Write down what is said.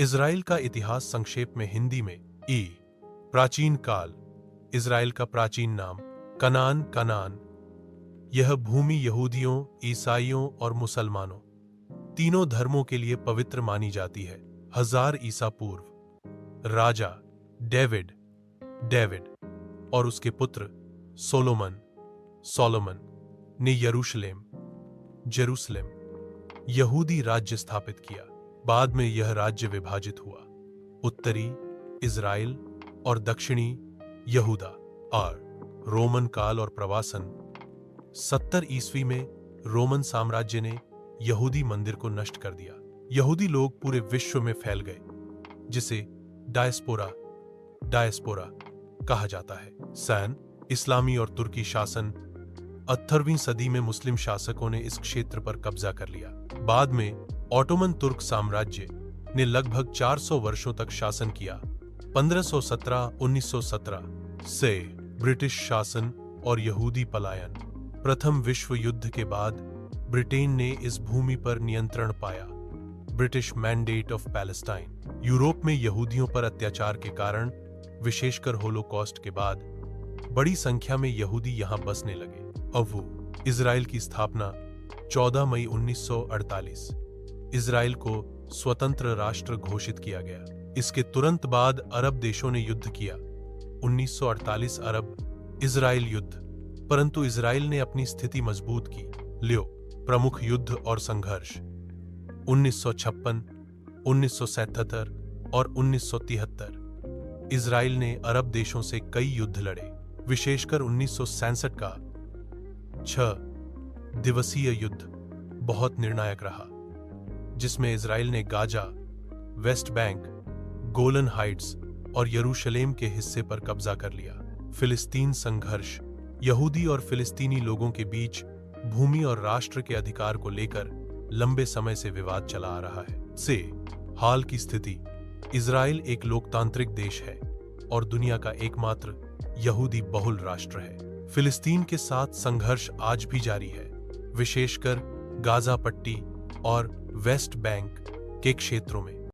Israel का इतिहास संक्षेप में हिंदी में प्राचीन काल। इज़राइल का प्राचीन नाम कनान। यह भूमि यहूदियों, ईसाइयों और मुसलमानों तीनों धर्मों के लिए पवित्र मानी जाती है। 1000 ईसा पूर्व राजा डेविड और उसके पुत्र सोलोमन ने जेरूसलेम यहूदी राज्य स्थापित किया। बाद में यह राज्य विभाजित हुआ, उत्तरी इज़राइल और दक्षिणी यहूदा। और रोमन काल और प्रवासन 70 ईस्वी में रोमन साम्राज्य ने यहूदी मंदिर को नष्ट कर दिया। यहूदी लोग पूरे विश्व में फैल गए, जिसे डायस्पोरा कहा जाता है। सैन इस्लामी और तुर्की शासन 18वीं सदी में मुस्लिम शासकों ने इस क्षेत्र पर कब्जा कर लिया। बाद में ऑटोमन तुर्क साम्राज्य ने लगभग 400 वर्षों तक शासन किया। 1517-1917 से ब्रिटिश शासन और यहूदी पलायन। प्रथम विश्व युद्ध के बाद ब्रिटेन ने इस भूमि पर नियंत्रण पाया। British mandate of Palestine. Europe में यहूदियों पर अत्याचार के कारण, विशेषकर होलोकॉस्ट के बाद, बड़ी संख्या में यहूदी यहां बसने लगे। इज़राइल की स्थापना 14 मई 1948 इज़राइल को स्वतंत्र राष्ट्र घोषित किया गया। इसके तुरंत बाद अरब देशों ने युद्ध किया। 1948 अरब इज़राइल युद्ध, परंतु इज़राइल ने अपनी स्थिति मजबूत की। प्रमुख युद्ध और संघर्ष 1956, 1977 और 1973 इज़राइल ने अरब देशों से कई युद्ध लड़े, विशेषकर 1967 का 6 दिवसीय युद्ध बहुत निर्णायक रहा, जिसमें इज़राइल ने Gaza, West Bank, Golan Heights और यरूशलेम के हिस्से पर कब्जा कर लिया। फिलिस्तीन संघर्ष यहूदी और फिलिस्तीनी लोगों के बीच भूमि और राष्ट्र के अधिकार को लेकर लंबे समय से विवाद चला आ रहा है। हाल की स्थिति इज़राइल एक लोकतांत्रिक देश है और दुनिया का एकमात्र यहूदी बहुल राष्ट्र है। फिलिस्तीन के साथ संघर्ष आज भी जारी है, विशेषकर गाजा पट्टी और वेस्ट बैंक के क्षेत्रों में।